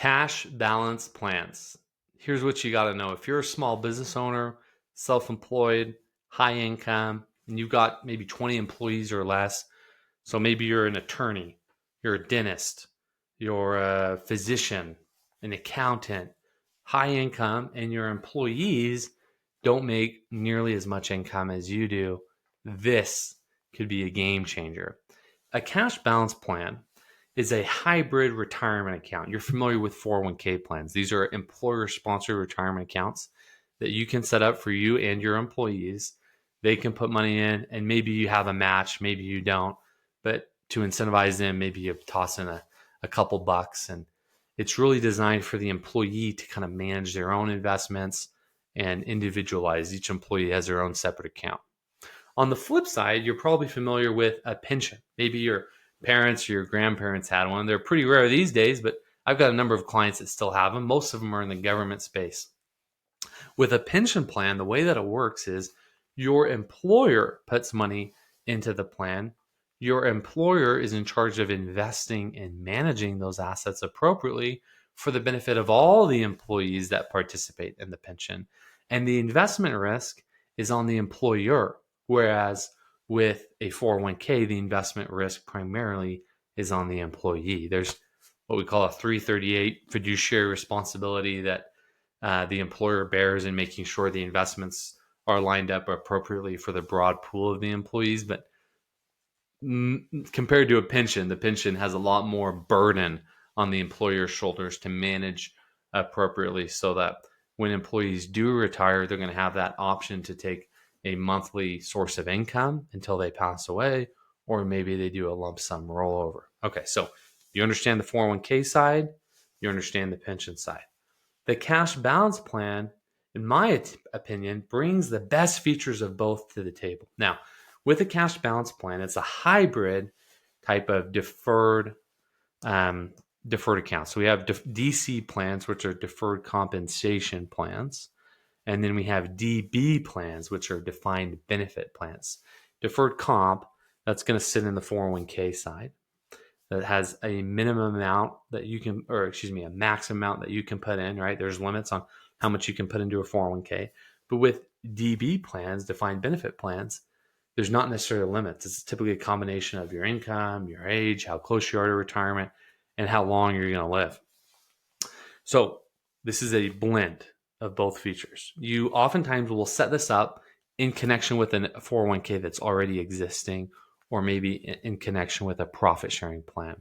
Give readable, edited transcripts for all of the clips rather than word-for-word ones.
Cash balance plans. Here's what you got to know. If you're a small business owner, self-employed, high income, and you've got maybe 20 employees or less, so maybe you're an attorney, you're a dentist, you're a physician, an accountant, high income, and your employees don't make nearly as much income as you do, this could be a game changer. A cash balance plan is a hybrid retirement account. You're familiar with 401k plans. These are employer sponsored retirement accounts that you can set up for you and your employees. They can put money in, and maybe you have a match, maybe you don't. But to incentivize them, maybe you toss in a couple bucks. And it's really designed for the employee to kind of manage their own investments and individualize. Each employee has their own separate account. On the flip side, you're probably familiar with a pension. Maybe your parents or your grandparents had one. They're pretty rare these days, but I've got a number of clients that still have them. Most of them are in the government space. With a pension plan, the way that it works is your employer puts money into the plan. Your employer is in charge of investing and managing those assets appropriately for the benefit of all the employees that participate in the pension. And the investment risk is on the employer, whereas with a 401k, the investment risk primarily is on the employee. There's what we call a 338 fiduciary responsibility that the employer bears in making sure the investments are lined up appropriately for the broad pool of the employees. But compared to a pension, the pension has a lot more burden on the employer's shoulders to manage appropriately, so that when employees do retire, they're going to have that option to take a monthly source of income until they pass away, or maybe they do a lump sum rollover. Okay, so you understand the 401k side, you understand the pension side. The cash balance plan, in my opinion, brings the best features of both to the table. Now, with a cash balance plan, it's a hybrid type of deferred account. So we have DC plans, which are deferred compensation plans. And then we have DB plans, which are defined benefit plans. Deferred comp, that's going to sit in the 401k side. That has a minimum amount that you can, or excuse me, a max amount that you can put in, right? There's limits on how much you can put into a 401k. But with DB plans, defined benefit plans, there's not necessarily limits. It's typically a combination of your income, your age, how close you are to retirement, and how long you're going to live. So this is a blend of both features. You oftentimes will set this up in connection with a 401k that's already existing, or maybe in connection with a profit sharing plan.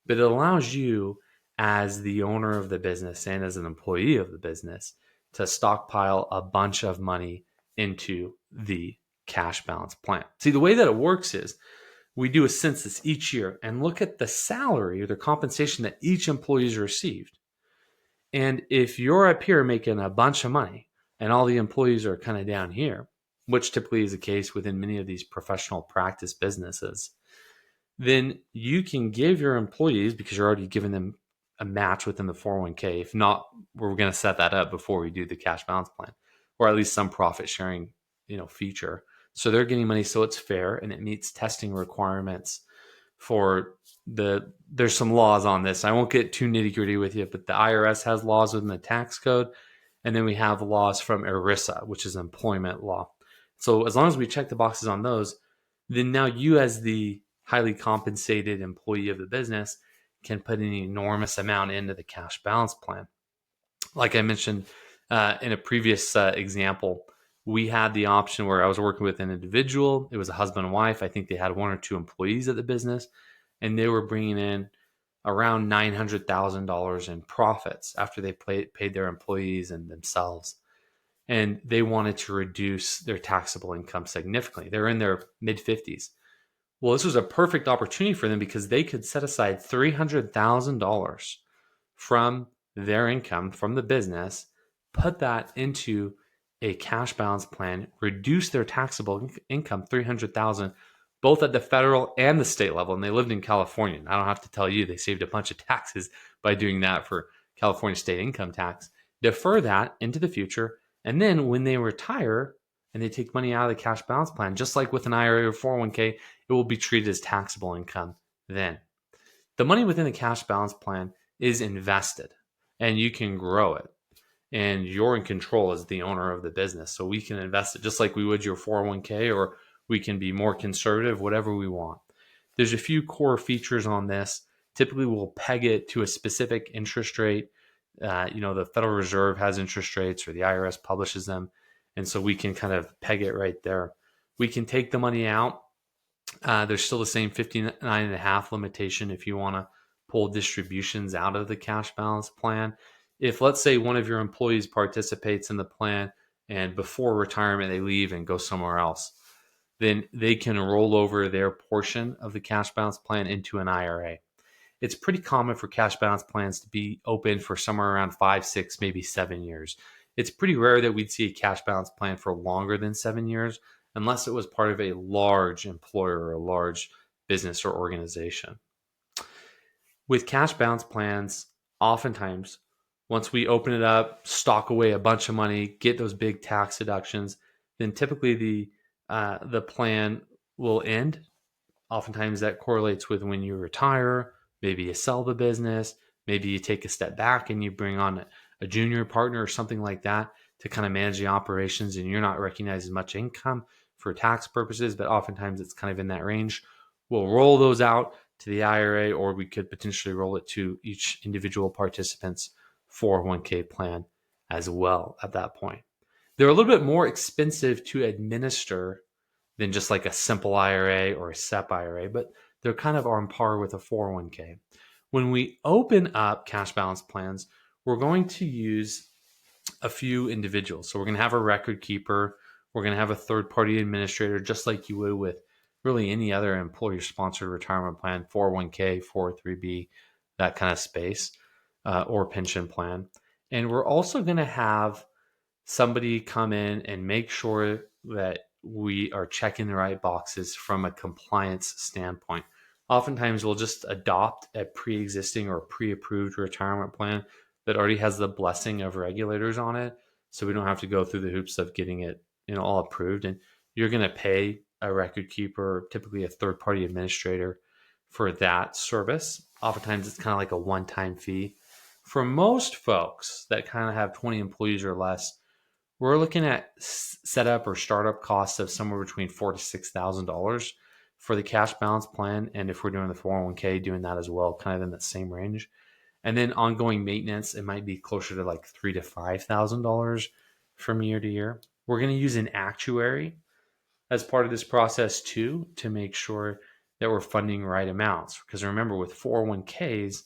But it allows you, as the owner of the business and as an employee of the business, to stockpile a bunch of money into the cash balance plan. See, the way that it works is we do a census each year and look at the salary or the compensation that each employee has received. And if you're up here making a bunch of money and all the employees are kind of down here, which typically is the case within many of these professional practice businesses, then you can give your employees, because you're already giving them a match within the 401k. If not, we're going to set that up before we do the cash balance plan, or at least some profit sharing, feature. So they're getting money, so it's fair and it meets testing requirements for there's some laws on this. I won't get too nitty gritty with you, but the IRS has laws within the tax code. And then we have laws from ERISA, which is employment law. So as long as we check the boxes on those, then now you, as the highly compensated employee of the business, can put an enormous amount into the cash balance plan. Like I mentioned in a previous example, we had the option where I was working with an individual. It was a husband and wife. I think they had one or two employees at the business, and they were bringing in around $900,000 in profits after they paid their employees and themselves. And they wanted to reduce their taxable income significantly. They're in their mid-50s. Well, this was a perfect opportunity for them because they could set aside $300,000 from their income from the business, put that into a cash balance plan, reduce their taxable income $300,000, both at the federal and the state level. And they lived in California. I don't have to tell you, they saved a bunch of taxes by doing that for California state income tax. Defer that into the future. And then when they retire and they take money out of the cash balance plan, just like with an IRA or 401k, it will be treated as taxable income then. The money within the cash balance plan is invested. and you can grow it. And you're in control as the owner of the business. So we can invest it just like we would your 401k, or we can be more conservative, whatever we want. There's a few core features on this. Typically, we'll peg it to a specific interest rate. The Federal Reserve has interest rates, or the IRS publishes them. And so we can kind of peg it right there. We can take the money out. There's still the same 59.5 limitation if you want to pull distributions out of the cash balance plan. If, let's say, one of your employees participates in the plan and before retirement they leave and go somewhere else, then they can roll over their portion of the cash balance plan into an IRA. It's pretty common for cash balance plans to be open for somewhere around 5, 6, maybe 7 years. It's pretty rare that we'd see a cash balance plan for longer than 7 years, unless it was part of a large employer or a large business or organization. With cash balance plans, oftentimes, once we open it up, stock away a bunch of money, get those big tax deductions, then typically the plan will end. Oftentimes that correlates with when you retire. Maybe you sell the business, maybe you take a step back and you bring on a junior partner or something like that to kind of manage the operations, and you're not recognizing much income for tax purposes, but oftentimes it's kind of in that range. We'll roll those out to the IRA, or we could potentially roll it to each individual participant's 401k plan as well at that point. They're a little bit more expensive to administer than just like a simple IRA or a SEP IRA, but they're kind of on par with a 401k. When we open up cash balance plans, we're going to use a few individuals. So we're going to have a record keeper. We're going to have a third-party administrator, just like you would with really any other employer-sponsored retirement plan, 401k, 403b, that kind of space, or pension plan. And we're also going to have somebody come in and make sure that we are checking the right boxes from a compliance standpoint. Oftentimes, we'll just adopt a pre-existing or pre-approved retirement plan that already has the blessing of regulators on it, so we don't have to go through the hoops of getting it, all approved. And you're going to pay a record keeper, typically a third-party administrator, for that service. Oftentimes, it's kind of like a one-time fee. For most folks that kind of have 20 employees or less, we're looking at setup or startup costs of somewhere between $4,000 to $6,000 for the cash balance plan. And if we're doing the 401k, doing that as well, kind of in that same range. And then ongoing maintenance, it might be closer to like $3,000 to $5,000 from year to year. We're going to use an actuary as part of this process too, to make sure that we're funding right amounts. Because remember, with 401ks,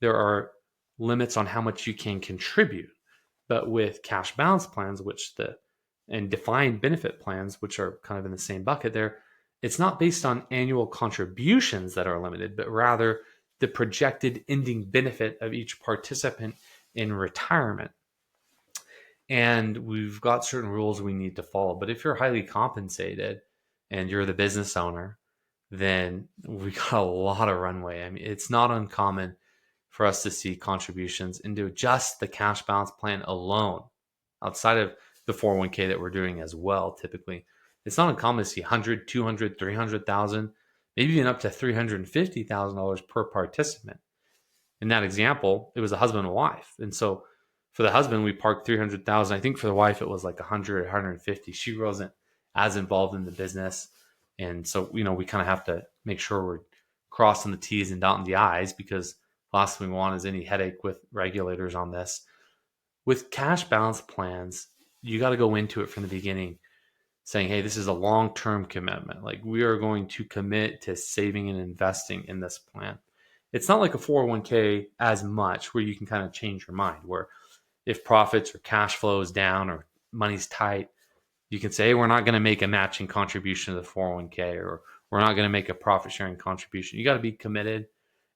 there are limits on how much you can contribute. But with cash balance plans, and defined benefit plans, which are kind of in the same bucket there, it's not based on annual contributions that are limited, but rather the projected ending benefit of each participant in retirement. And we've got certain rules we need to follow. But if you're highly compensated and you're the business owner, then we got a lot of runway. I mean, it's not uncommon for us to see contributions into just the cash balance plan alone, outside of the 401k that we're doing as well. Typically, it's not uncommon to see 100, 200, 300,000, maybe even up to $350,000 per participant. In that example, it was a husband and wife. And so for the husband, we parked 300,000. I think for the wife, it was like 100, 150. She wasn't as involved in the business. And so, we kind of have to make sure we're crossing the T's and dotting the I's, because last thing we want is any headache with regulators on this. With cash balance plans, you got to go into it from the beginning saying, hey, this is a long-term commitment. Like, we are going to commit to saving and investing in this plan. It's not like a 401k as much, where you can kind of change your mind, where if profits or cash flow is down or money's tight, you can say, hey, we're not going to make a matching contribution to the 401k, or we're not going to make a profit sharing contribution. You got to be committed.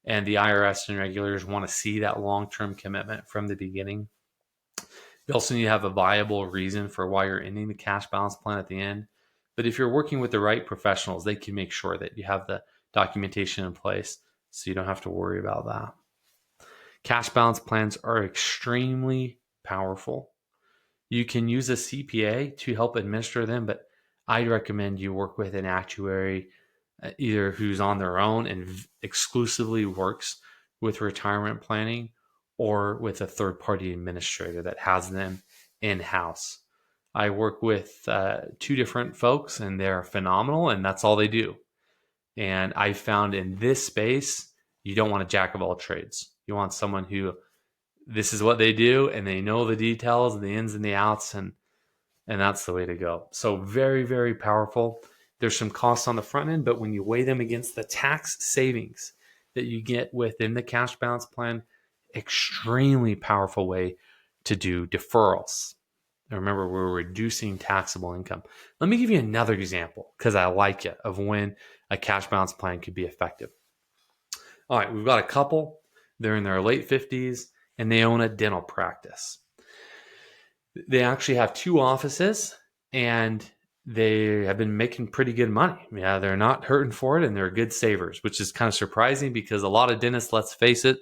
And the IRS and regulators want to see that long-term commitment from the beginning. You also need to have a viable reason for why you're ending the cash balance plan at the end. But if you're working with the right professionals, they can make sure that you have the documentation in place, so you don't have to worry about that. Cash balance plans are extremely powerful. You can use a CPA to help administer them, but I'd recommend you work with an actuary, either who's on their own and exclusively works with retirement planning, or with a third-party administrator that has them in-house. I work with 2 different folks, and they're phenomenal, and that's all they do. And I found in this space, you don't want a jack of all trades. You want someone who this is what they do, and they know the details and the ins and the outs, and that's the way to go. So very, very powerful. There's some costs on the front end, but when you weigh them against the tax savings that you get within the cash balance plan, extremely powerful way to do deferrals. Remember, we're reducing taxable income. Let me give you another example because I like it of when a cash balance plan could be effective. All right, we've got a couple. They're in their late 50s and they own a dental practice. They actually have 2 offices and they have been making pretty good money. Yeah, they're not hurting for it and they're good savers, which is kind of surprising because a lot of dentists, let's face it,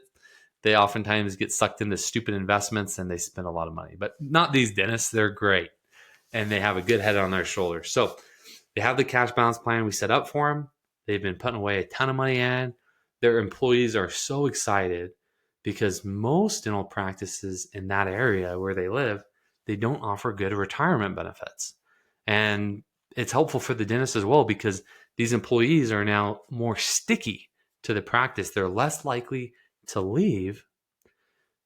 they oftentimes get sucked into stupid investments and they spend a lot of money. But not these dentists. They're great and they have a good head on their shoulders. So they have the cash balance plan we set up for them. They've been putting away a ton of money in. Their employees are so excited because most dental practices in that area where they live, they don't offer good retirement benefits. And it's helpful for the dentist as well because these employees are now more sticky to the practice. They're less likely to leave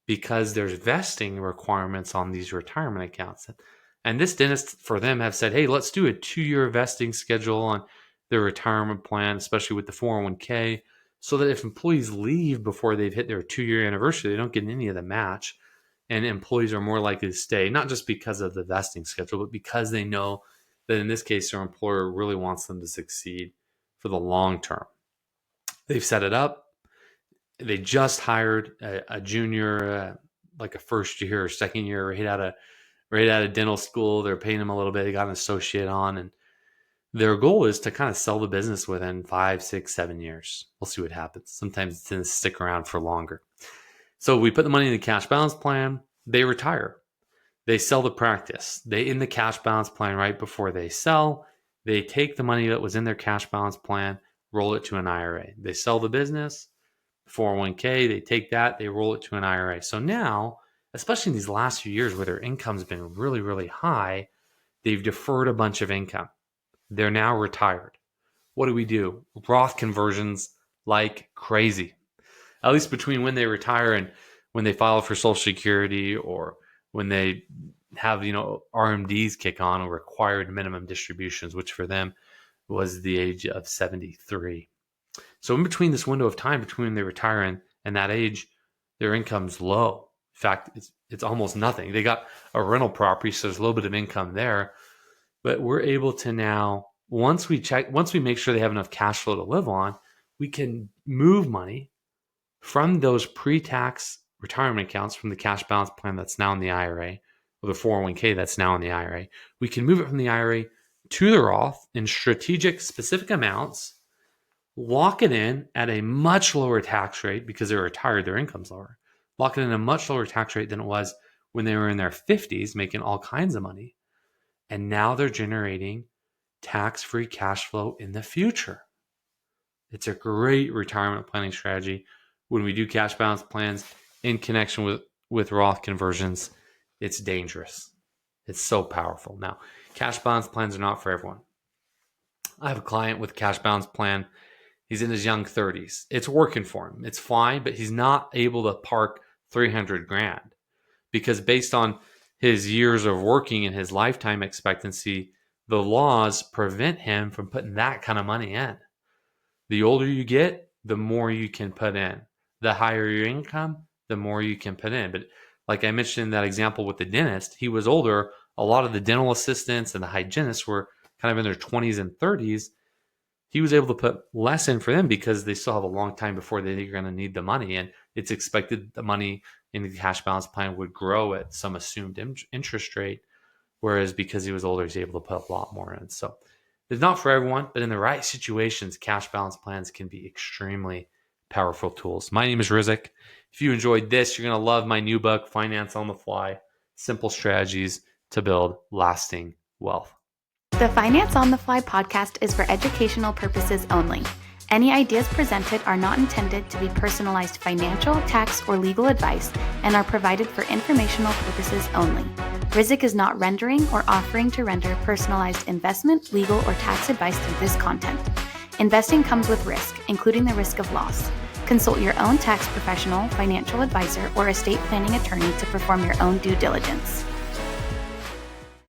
because there's vesting requirements on these retirement accounts. And this dentist for them have said, hey, let's do a 2-year vesting schedule on their retirement plan, especially with the 401k, so that if employees leave before they've hit their 2-year anniversary, they don't get any of the match. And employees are more likely to stay, not just because of the vesting schedule, but because they know that in this case, their employer really wants them to succeed for the long term. They've set it up. They just hired a junior, like a first year or second year, right out of dental school. They're paying them a little bit. They got an associate on, and their goal is to kind of sell the business within 5, 6, 7 years. We'll see what happens. Sometimes it tends to stick around for longer. So we put the money in the cash balance plan. They retire. They sell the practice. They in the cash balance plan right before they sell. They take the money that was in their cash balance plan, roll it to an IRA. They sell the business, 401k, they take that, they roll it to an IRA. So now, especially in these last few years where their income's been really, really high, they've deferred a bunch of income. They're now retired. What do? Roth conversions like crazy. At least between when they retire and when they file for Social Security or when they have, RMDs kick on or required minimum distributions, which for them was the age of 73. So in between this window of time between when they retire and that age, their income's low. In fact, it's almost nothing. They got a rental property, so there's a little bit of income there. But we're able to now, once we make sure they have enough cash flow to live on, we can move money from those pre-tax retirement accounts from the cash balance plan that's now in the IRA or the 401k that's now in the IRA. We can move it from the IRA to the Roth in strategic, specific amounts, lock it in at a much lower tax rate because they're retired, their income's lower. Lock it in a much lower tax rate than it was when they were in their 50s, making all kinds of money. And now they're generating tax-free cash flow in the future. It's a great retirement planning strategy. When we do cash balance plans in connection with Roth conversions, it's dangerous. It's so powerful. Now, cash balance plans are not for everyone. I have a client with a cash balance plan. He's in his young 30s. It's working for him. It's fine, but he's not able to park $300,000 because based on his years of working and his lifetime expectancy, the laws prevent him from putting that kind of money in. The older you get, the more you can put in. The higher your income, the more you can put in. But like I mentioned in that example with the dentist, he was older. A lot of the dental assistants and the hygienists were kind of in their 20s and 30s. He was able to put less in for them because they still have a long time before they're going to need the money. And it's expected the money in the cash balance plan would grow at some assumed interest rate. Whereas because he was older, he's able to put a lot more in. So it's not for everyone, but in the right situations, cash balance plans can be extremely powerful tools. My name is Rizik. If you enjoyed this, you're going to love my new book, Finance on the Fly, Simple Strategies to Build Lasting Wealth. The Finance on the Fly podcast is for educational purposes only. Any ideas presented are not intended to be personalized financial, tax, or legal advice and are provided for informational purposes only. Rizik is not rendering or offering to render personalized investment, legal, or tax advice through this content. Investing comes with risk, including the risk of loss. Consult your own tax professional, financial advisor, or estate planning attorney to perform your own due diligence.